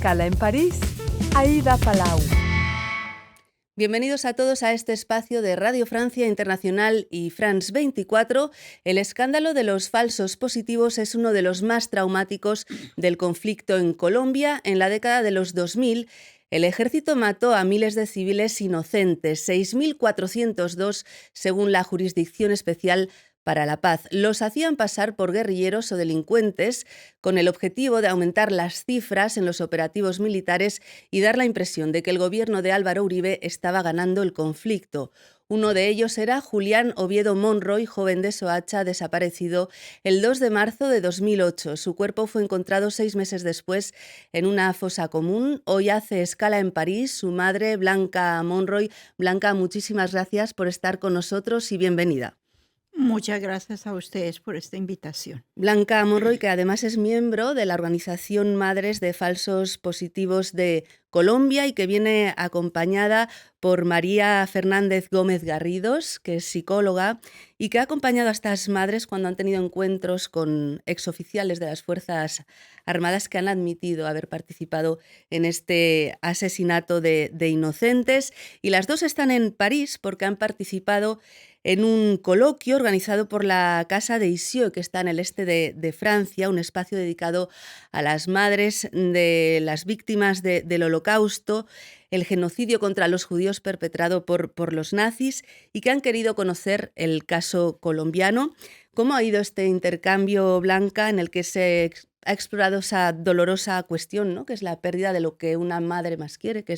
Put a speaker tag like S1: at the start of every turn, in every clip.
S1: escala en París, Aida Palau.
S2: Bienvenidos a todos a este espacio de Radio Francia Internacional y France 24. El escándalo de los falsos positivos es uno de los más traumáticos del conflicto en Colombia. En la década de los 2000, el ejército mató a miles de civiles inocentes, 6.402 según la Jurisdicción Especial para la Paz. Los hacían pasar por guerrilleros o delincuentes con el objetivo de aumentar las cifras en los operativos militares y dar la impresión de que el gobierno de Álvaro Uribe estaba ganando el conflicto. Uno de ellos era Julián Oviedo Monroy, joven de Soacha, desaparecido el 2 de marzo de 2008. Su cuerpo fue encontrado 6 meses después en una fosa común. Hoy hace escala en París su madre, Blanca Monroy. Blanca, muchísimas gracias por estar con nosotros y bienvenida.
S3: Muchas gracias a ustedes por esta invitación.
S2: Blanca Monroy, que además es miembro de la organización Madres de Falsos Positivos de Colombia y que viene acompañada por María Fernández Gómez Garridos, que es psicóloga y que ha acompañado a estas madres cuando han tenido encuentros con exoficiales de las Fuerzas Armadas que han admitido haber participado en este asesinato de inocentes. Y las dos están en París porque han participado en un coloquio organizado por la Casa de Issy, que está en el este de Francia, un espacio dedicado a las madres de las víctimas del Holocausto, el genocidio contra los judíos perpetrado por los nazis, y que han querido conocer el caso colombiano. ¿Cómo ha ido este intercambio, Blanca, en el que se ha explorado esa dolorosa cuestión, ¿no?, que es la pérdida de lo que una madre más quiere, que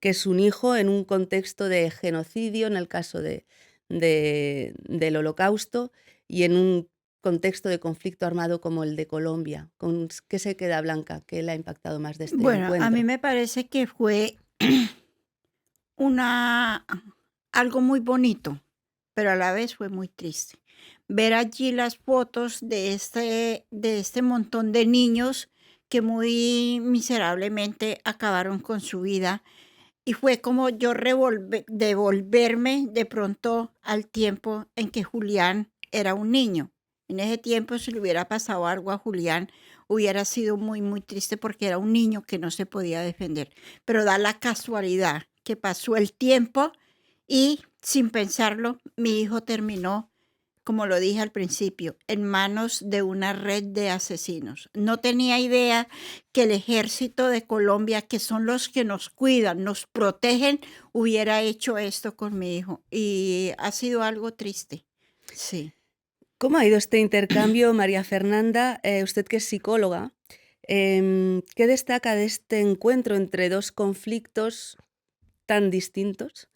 S2: es un hijo, en un contexto de genocidio, en el caso del Holocausto, y en un contexto de conflicto armado como el de Colombia? ¿Con qué se queda, Blanca? ¿Qué le ha impactado más de este
S3: Bueno, a mí
S2: encuentro?
S3: me parece que fue algo muy bonito, pero a la vez fue muy triste. Ver allí las fotos de este montón de niños que muy miserablemente acabaron con su vida. Y fue como yo devolverme de pronto al tiempo en que Julián era un niño. En ese tiempo, si le hubiera pasado algo a Julián, hubiera sido muy, muy triste porque era un niño que no se podía defender. Pero da la casualidad que pasó el tiempo y sin pensarlo, mi hijo terminó, como lo dije al principio, en manos de una red de asesinos. No tenía idea que el ejército de Colombia, que son los que nos cuidan, nos protegen, hubiera hecho esto con mi hijo. Y ha sido algo triste. Sí.
S2: ¿Cómo ha ido este intercambio, María Fernanda? Usted que es psicóloga, ¿qué destaca de este encuentro entre dos conflictos tan distintos,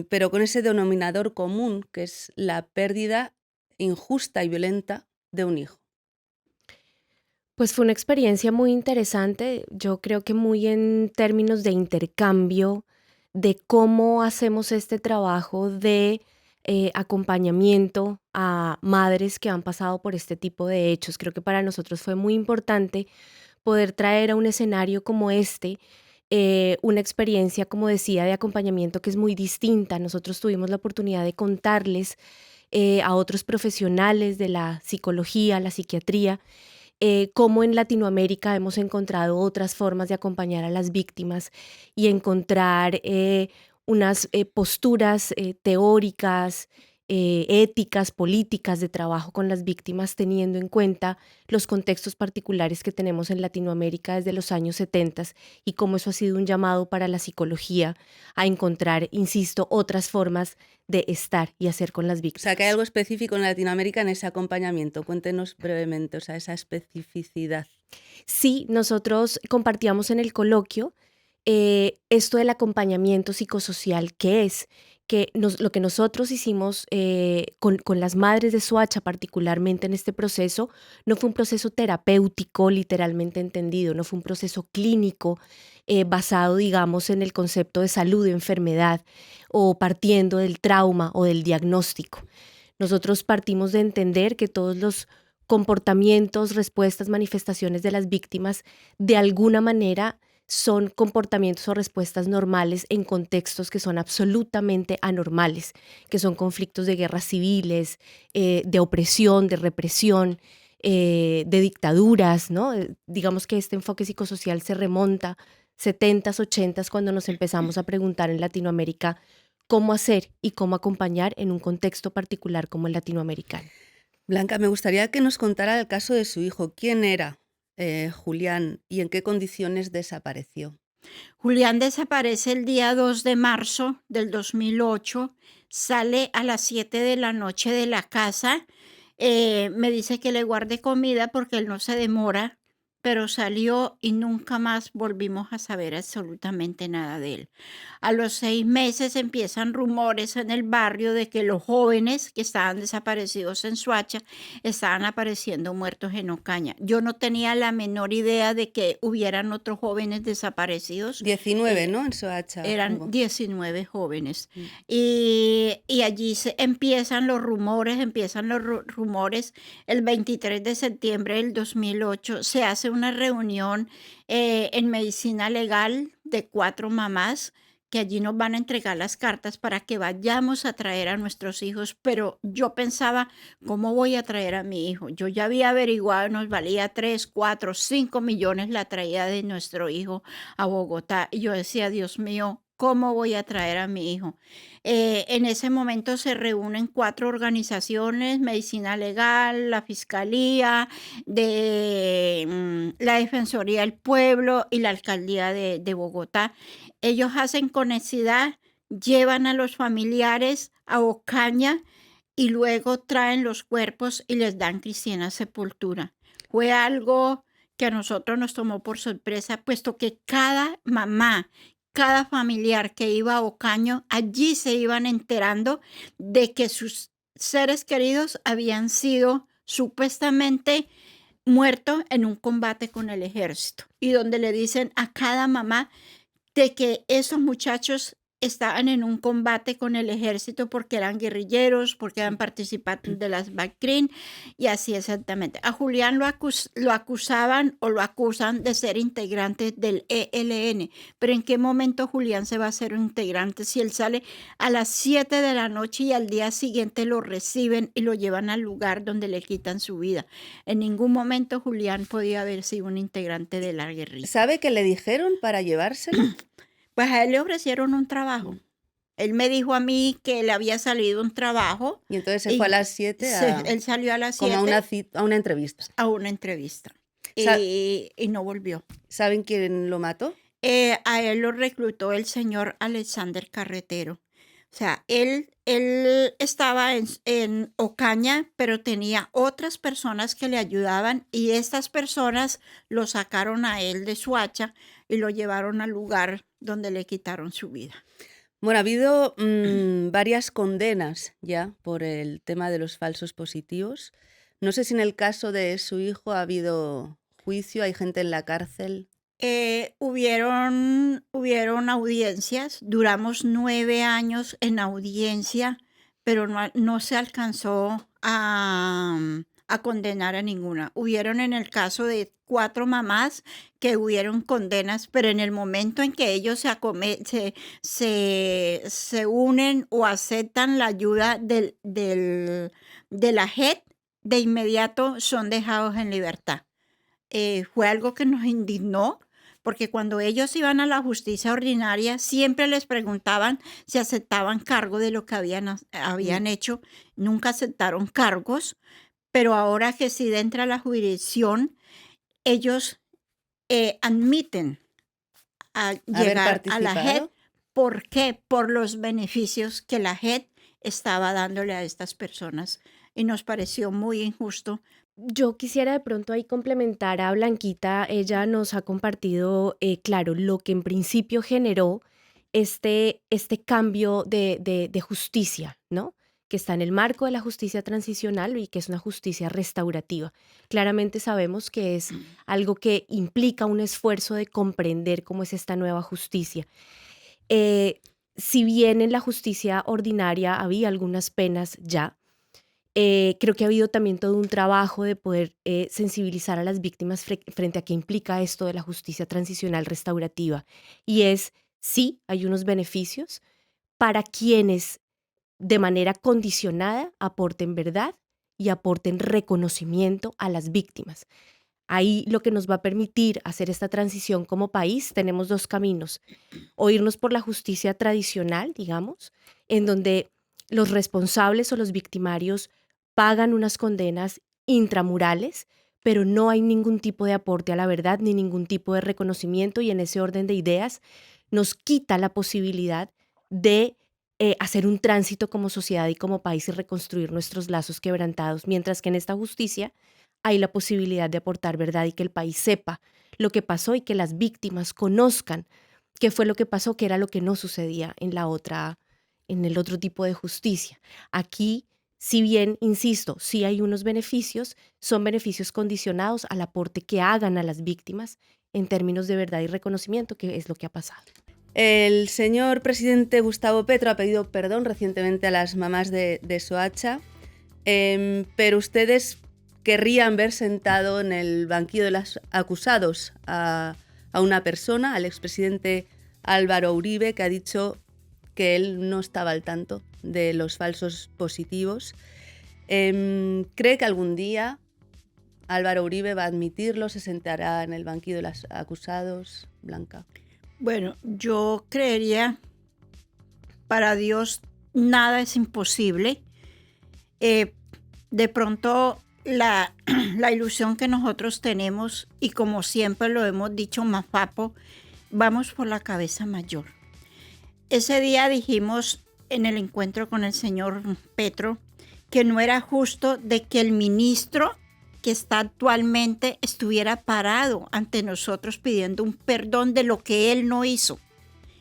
S2: pero con ese denominador común, que es la pérdida injusta y violenta de un hijo?
S4: Pues fue una experiencia muy interesante, yo creo que muy en términos de intercambio, de cómo hacemos este trabajo de acompañamiento a madres que han pasado por este tipo de hechos. Creo que para nosotros fue muy importante poder traer a un escenario como este una experiencia, como decía, de acompañamiento que es muy distinta. Nosotros tuvimos la oportunidad de contarles a otros profesionales de la psicología, la psiquiatría, cómo en Latinoamérica hemos encontrado otras formas de acompañar a las víctimas y encontrar unas posturas teóricas, éticas, políticas de trabajo con las víctimas, teniendo en cuenta los contextos particulares que tenemos en Latinoamérica desde los años 70 y cómo eso ha sido un llamado para la psicología a encontrar, insisto, otras formas de estar y hacer con las
S2: O
S4: víctimas.
S2: sea, que hay algo específico en Latinoamérica en ese acompañamiento. Cuéntenos brevemente, o sea, esa especificidad.
S4: Sí, nosotros compartíamos en el coloquio esto del acompañamiento psicosocial, que es lo que nosotros hicimos con las madres de Soacha, particularmente en este proceso, no fue un proceso terapéutico literalmente entendido, no fue un proceso clínico basado, digamos, en el concepto de salud, de enfermedad, o partiendo del trauma o del diagnóstico. Nosotros partimos de entender que todos los comportamientos, respuestas, manifestaciones de las víctimas, de alguna manera son comportamientos o respuestas normales en contextos que son absolutamente anormales, que son conflictos de guerras civiles, de opresión, de represión, de dictaduras, ¿no? Digamos que este enfoque psicosocial se remonta 70s, 80s, cuando nos empezamos a preguntar en Latinoamérica cómo hacer y cómo acompañar en un contexto particular como el latinoamericano.
S2: Blanca, me gustaría que nos contara el caso de su hijo. ¿Quién era Julián y en qué condiciones desapareció?
S3: Julián desaparece el día 2 de marzo del 2008, sale a las 7 de la noche de la casa, me dice que le guarde comida porque él no se demora, pero salió y nunca más volvimos a saber absolutamente nada de él. A los 6 meses empiezan rumores en el barrio de que los jóvenes que estaban desaparecidos en Soacha estaban apareciendo muertos en Ocaña. Yo no tenía la menor idea de que hubieran otros jóvenes desaparecidos.
S2: 19, ¿no? En Soacha
S3: Eran
S2: hubo.
S3: 19 jóvenes.
S2: Mm.
S3: Y allí empiezan los rumores, El 23 de septiembre del 2008 se hace una reunión en medicina legal de 4 mamás que allí nos van a entregar las cartas para que vayamos a traer a nuestros hijos, pero yo pensaba, ¿cómo voy a traer a mi hijo? Yo ya había averiguado, nos valía 3, 4, 5 millones la traída de nuestro hijo a Bogotá. Y yo decía, Dios mío, ¿cómo voy a traer a mi hijo? En ese momento se reúnen 4 organizaciones, Medicina Legal, la Fiscalía, la Defensoría del Pueblo y la Alcaldía de Bogotá. Ellos hacen conexidad, llevan a los familiares a Ocaña y luego traen los cuerpos y les dan cristiana sepultura. Fue algo que a nosotros nos tomó por sorpresa, puesto que cada mamá, cada familiar que iba a Ocaña, allí se iban enterando de que sus seres queridos habían sido supuestamente muertos en un combate con el ejército. Y donde le dicen a cada mamá de que esos muchachos estaban en un combate con el ejército porque eran guerrilleros, porque eran participantes de las BACRIN y así exactamente. A Julián lo acusaban o lo acusan de ser integrante del ELN, pero ¿en qué momento Julián se va a hacer un integrante si él sale a las 7 de la noche y al día siguiente lo reciben y lo llevan al lugar donde le quitan su vida? En ningún momento Julián podía haber sido un integrante de la guerrilla.
S2: ¿Sabe qué le dijeron para llevárselo?
S3: Pues a él le ofrecieron un trabajo. Él me dijo a mí que le había salido un trabajo.
S2: Y entonces se fue a las 7
S3: él salió a las 7
S2: como a una entrevista.
S3: a una entrevista. Y no volvió.
S2: ¿Saben quién lo mató?
S3: A él lo reclutó el señor Alexander Carretero. O sea, él estaba en Ocaña, pero tenía otras personas que le ayudaban y estas personas lo sacaron a él de Soacha y lo llevaron al lugar donde le quitaron su vida.
S2: Bueno, ha habido varias condenas ya por el tema de los falsos positivos. No sé si en el caso de su hijo ha habido juicio, hay gente en la cárcel.
S3: Hubieron audiencias, duramos 9 años en audiencia, pero no se alcanzó a condenar a ninguna. Hubieron en el caso de 4 mamás que hubieron condenas, pero en el momento en que ellos se unen o aceptan la ayuda de la JEP, de inmediato son dejados en libertad. Fue algo que nos indignó, porque cuando ellos iban a la justicia ordinaria, siempre les preguntaban si aceptaban cargo de lo que habían hecho. Nunca aceptaron cargos, pero ahora que sí entra a la jurisdicción, ellos admiten a llegar a la JEP. ¿Por qué? Por los beneficios que la JEP estaba dándole a estas personas. Y nos pareció muy injusto.
S4: Yo quisiera de pronto ahí complementar a Blanquita. Ella nos ha compartido, claro, lo que en principio generó este cambio de justicia, ¿no? Que está en el marco de la justicia transicional y que es una justicia restaurativa. Claramente sabemos que es algo que implica un esfuerzo de comprender cómo es esta nueva justicia. Si bien en la justicia ordinaria había algunas penas ya, creo que ha habido también todo un trabajo de poder sensibilizar a las víctimas frente a qué implica esto de la justicia transicional restaurativa. Y sí, hay unos beneficios para quienes de manera condicionada aporten verdad y aporten reconocimiento a las víctimas. Ahí lo que nos va a permitir hacer esta transición como país, tenemos dos caminos: o irnos por la justicia tradicional, digamos, en donde los responsables o los victimarios pagan unas condenas intramurales, pero no hay ningún tipo de aporte a la verdad ni ningún tipo de reconocimiento, y en ese orden de ideas nos quita la posibilidad de hacer un tránsito como sociedad y como país y reconstruir nuestros lazos quebrantados, mientras que en esta justicia hay la posibilidad de aportar verdad y que el país sepa lo que pasó y que las víctimas conozcan qué fue lo que pasó, que era lo que no sucedía en el otro tipo de justicia. Aquí, si bien, insisto, sí hay unos beneficios, son beneficios condicionados al aporte que hagan a las víctimas en términos de verdad y reconocimiento, que es lo que ha pasado.
S2: El señor presidente Gustavo Petro ha pedido perdón recientemente a las mamás de Soacha, pero ustedes querrían ver sentado en el banquillo de los acusados a una persona, al expresidente Álvaro Uribe, que ha dicho que él no estaba al tanto de los falsos positivos. ¿Cree que algún día Álvaro Uribe va a admitirlo, se sentará en el banquillo de los acusados? Blanca.
S3: Bueno, yo creería, para Dios nada es imposible. De pronto la ilusión que nosotros tenemos, y como siempre lo hemos dicho, Mafapo, vamos por la cabeza mayor. Ese día dijimos en el encuentro con el señor Petro que no era justo de que el ministro que está actualmente estuviera parado ante nosotros pidiendo un perdón de lo que él no hizo.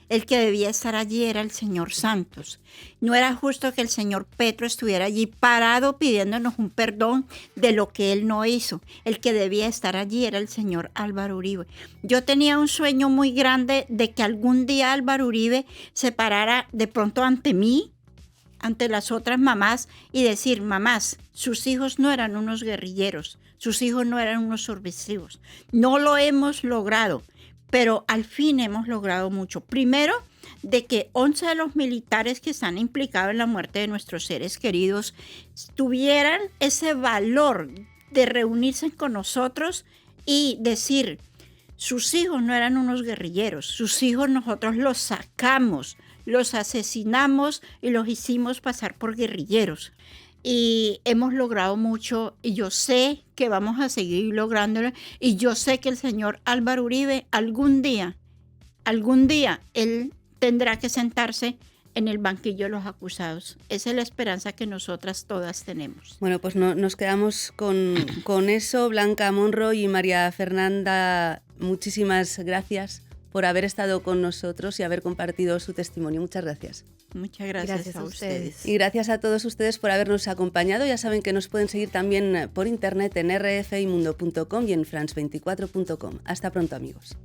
S3: El que debía estar allí era el señor Santos. No era justo que el señor Petro estuviera allí parado pidiéndonos un perdón de lo que él no hizo. El que debía estar allí era el señor Álvaro Uribe. Yo tenía un sueño muy grande de que algún día Álvaro Uribe se parara de pronto ante mí, ante las otras mamás, y decir: mamás, sus hijos no eran unos guerrilleros, sus hijos no eran unos subversivos. No lo hemos logrado, pero al fin hemos logrado mucho. Primero, de que 11 de los militares que están implicados en la muerte de nuestros seres queridos tuvieran ese valor de reunirse con nosotros y decir: sus hijos no eran unos guerrilleros, sus hijos nosotros los sacamos, los asesinamos y los hicimos pasar por guerrilleros. Y hemos logrado mucho, y yo sé que vamos a seguir lográndolo, y yo sé que el señor Álvaro Uribe algún día, él tendrá que sentarse en el banquillo de los acusados. Esa es la esperanza que nosotras todas tenemos.
S2: Bueno, pues nos quedamos con eso. Blanca Monroy y María Fernanda, muchísimas gracias por haber estado con nosotros y haber compartido su testimonio. Muchas gracias.
S3: Muchas gracias a ustedes.
S2: Y gracias a todos ustedes por habernos acompañado. Ya saben que nos pueden seguir también por internet en rfimundo.com y en france24.com. Hasta pronto, amigos.